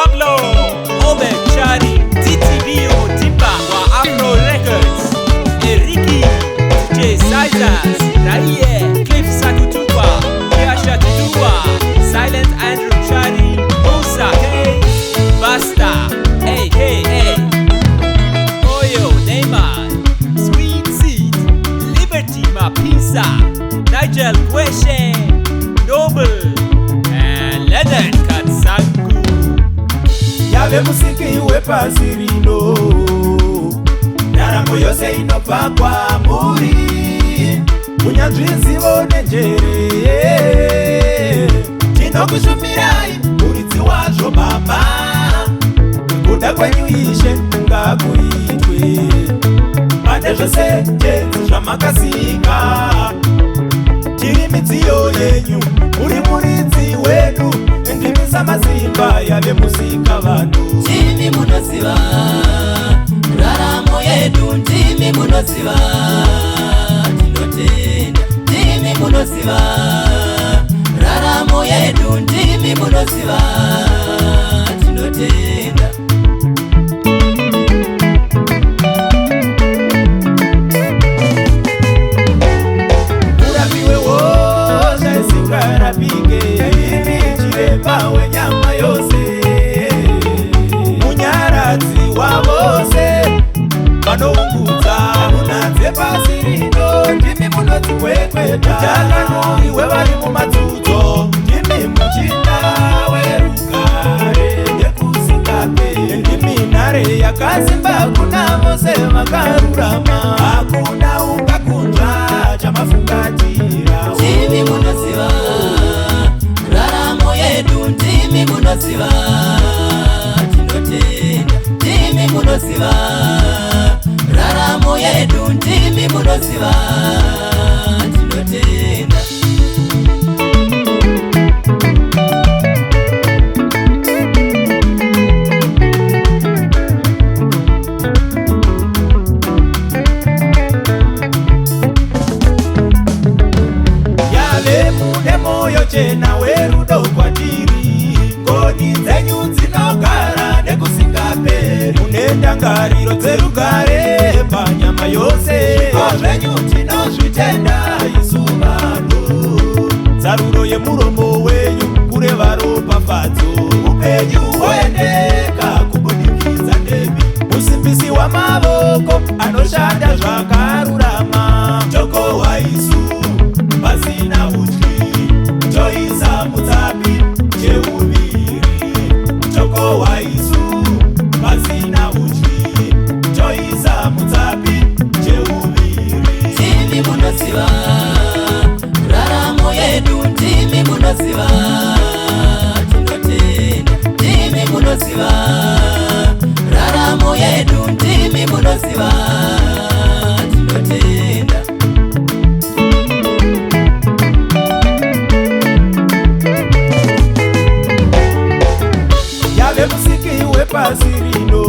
Pablo, Omer Chari, TTV Timba wa Afro Records, Ricky, DJ Sizas, Raie, Cliff Sakutuba, Kiasha Tudua, Silent Andrew Chari, Musa K, Basta, aka Oyo Neymar, Sweet Seed, Liberty Mapisa, Nigel Kweshe, Noble, and Leonard Katsangu. Yave musiki wepasi rino, ndaramo yose inobva kwamuri, unyanzvizivo nenjere. Tinokushumirai muridzi wazvo baba, kuda kwenyu Ishe ngakuitwe, pane zvose tenzi zvamakasika. Tiri midziyo yenyu, muri muridzi wedu, ndimisa mazimba yave musika vanhu. Timi munoziva raramo yedu, ndimi munoziva tinotenda. Timi munoziva raramo yedu, ndimi munoziva tinotenda. Urapiwewo zvaisingarapike, imi chiremba wenyama yose, munyaradzi wavose vanoungudza nhunha dzepasi rino. Ndimi munodzikwekweta mutanganuri wevari mumadzudzo, ndimi muchinda werugare ndekusingaperi. Ndimi nhare yakasimba kuna vose vakarurama, hakuna ungakundwa chamafungatira. Timi munoziva raramo yedu, ndimi munoziva tinotenda. Timi munoziva raramo yedu, ndimi munoziva tinotenda. Yave mune moyo chena werudo kwatiri, ngoni dzenyu dzinogara nekusingaperi. Mune ndangariro dzerugare panyama yose, zvipo zvenyu tinozvitenda isu vanhu. Tsaruro yemuromo wenyu kureva ropafadzo, upenyu hwoendeka kubudikidza ndemi. Musimbisi wamavoko anoshanda zvakarurama, joko waisu pasina utyi, toisa mutsapi cheuviri. Joko waisu pasina utyi, toisa mutsapi cheuviri. Timi munoziva raramo yedu, ndimi munoziva tinotenda. Timi munoziva raramo yedu, ndimi munoziva tinotenda. Yave musiki wepasi rino,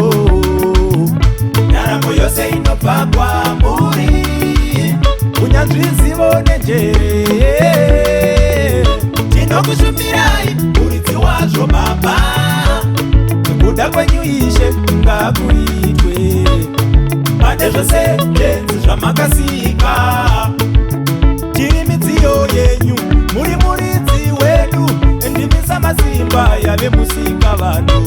ndaramo yose inobva kwamuri, unyanzvizivo nenjere. Tinokushumirai muridzi wazvo baba, kuda kwenyu Ishe ngakuitwe, pane zvose tenzi zvamakasika. Tiri midziyo yenyu, muri muridzi wedu, ndimisa mazimba yave musika vanhu.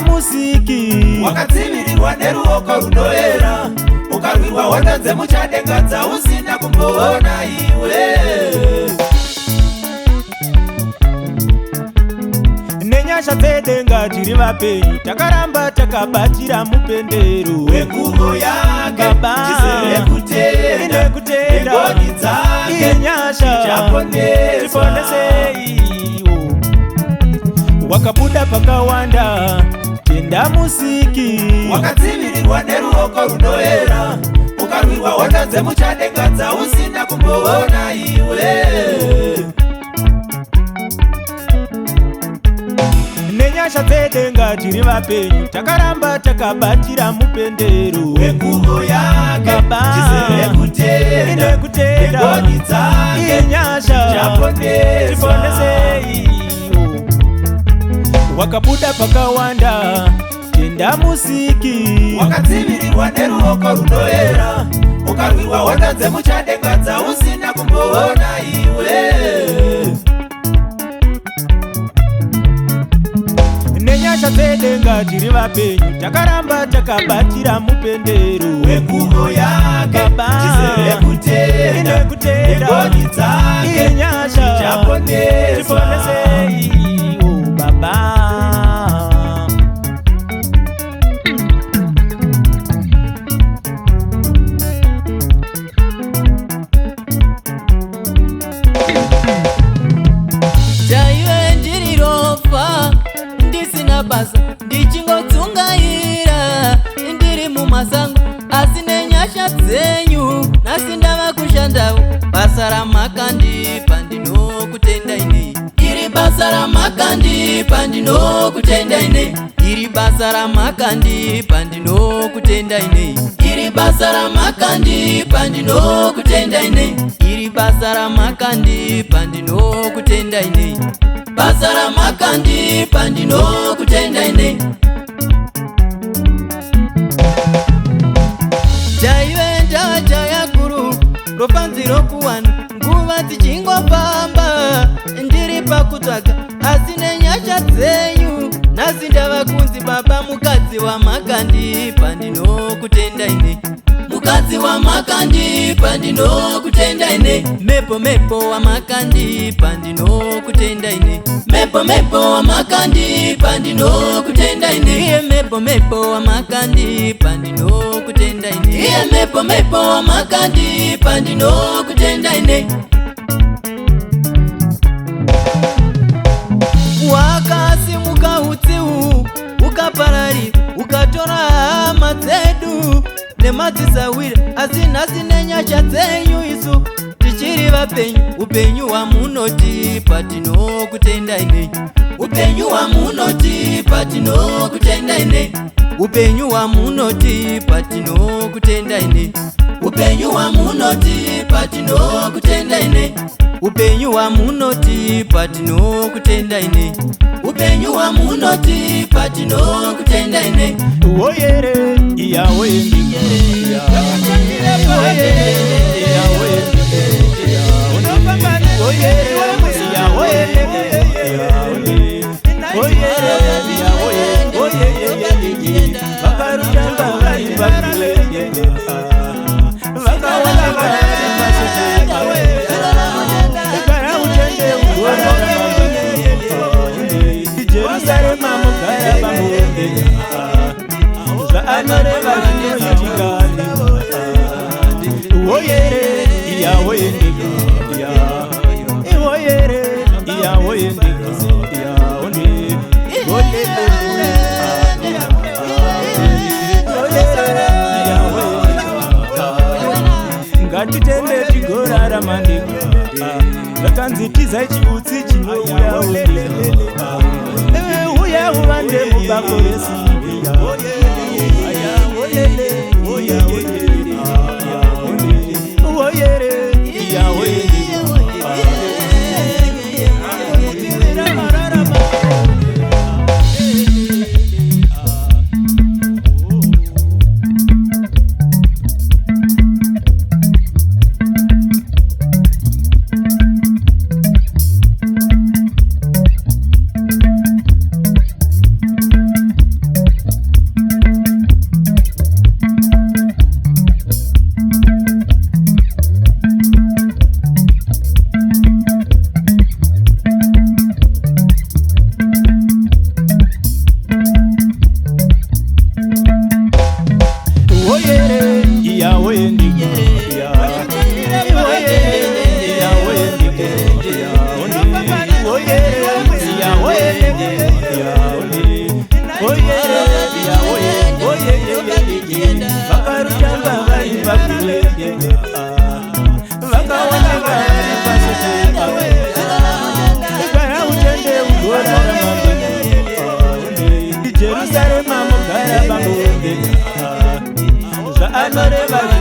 tenda musiki wakadzivirirwa neruoko runoera, ukarwirwa hondo dzemuchadenga dzausina kumboona iwe. Nenyasha dzedenga tiri vapenyu, takaramba takabatira mupendero wenguvo yake, tizere kutenda ngoni dzake, nyasha tiponesei. Wakabuda pakawanda tenda musiki wakadzivirirwa neruoko runoera, ukarwirwa hondo dzemuchadenga dzausina kumboona iwe. Nenyasha dzedenga tiri vapenyu, takaramba takabatira mupendero wenguvo yake, tizere kutenda ngoni dzake, nyasha tiponesei. Wakabuda pakawanda tenda musiki wakadzivirirwa neruoko runoera, ukarwirwa hondo dzemuchadenga dzausina kumboona iwe. Nenyasha dzedenga tiri vapenyu, takaramba takabatira mupendero wenguvo yake, tizere kutenda ngoni dzake, nyasha tiponesei. Baba chaiwe ndirirofa ndisina basa, ndichingotsungaira ndiri mumasango, asi nenyasha dzenyu nhasi ndava kushandawo. Basa ramakandipa ndinokutenda inei, iri basa ramakandipa ndinokutenda inei, iri basa ramakandipa ndinokutenda inei, iri basa ramakandipa ndinokutenda inei, iri basa ramakandipa ndinokutenda inei, basa ramakandipa ndinokutenda inei. Chaiwe ndacha yakuru ropanzi rokuwana, nguva tichingofamba ndiri pakutsvaga, asi nenyasha dzenyu nhasi ndava kunzi baba mukadzi wamakandipa ndinokutenda inei, mukadzi wamakandipa ndinokutenda inei, mepo wamakandipa ndinokutenda inei, mepo wamakandipa ndinokutenda inei, iye mepo wamakandipa ndinokutenda inei, iye mepo wamakandipa ndinokutenda inei. Wakasimuka utsiu ukaparari, ukatora hama dzedu nemadzisawira, asi nhasi nenyasha dzenyu isu tichiri vapenyu. Upenyu hwamunotipa tinokutenda inei, upenyu hwamunotipa tinokutenda inei, upenyu hwamunotipa tinokutenda inei, upenyu hwamunotipa tinokutenda inei, upenyu hwamunotipa tinokutenda inei, upenyu hwamunotipa tinokutenda inei. Oyere iyawe ndiyere oyere iyawe ndiyere oyere iyawe oyere iyawe oyere bakarutanga bari bakule bakawala basose ikara utende ugora Jerusalem mukaya bamwende za amare bakitikani oyere iyawe ndiga oyere iyawe ndiga oni oyere ngatitende tigora ramandika lakanzitiza chibutsi chinouya uya uvande mubakoresi oyere iyawe Jerusalem, I'm a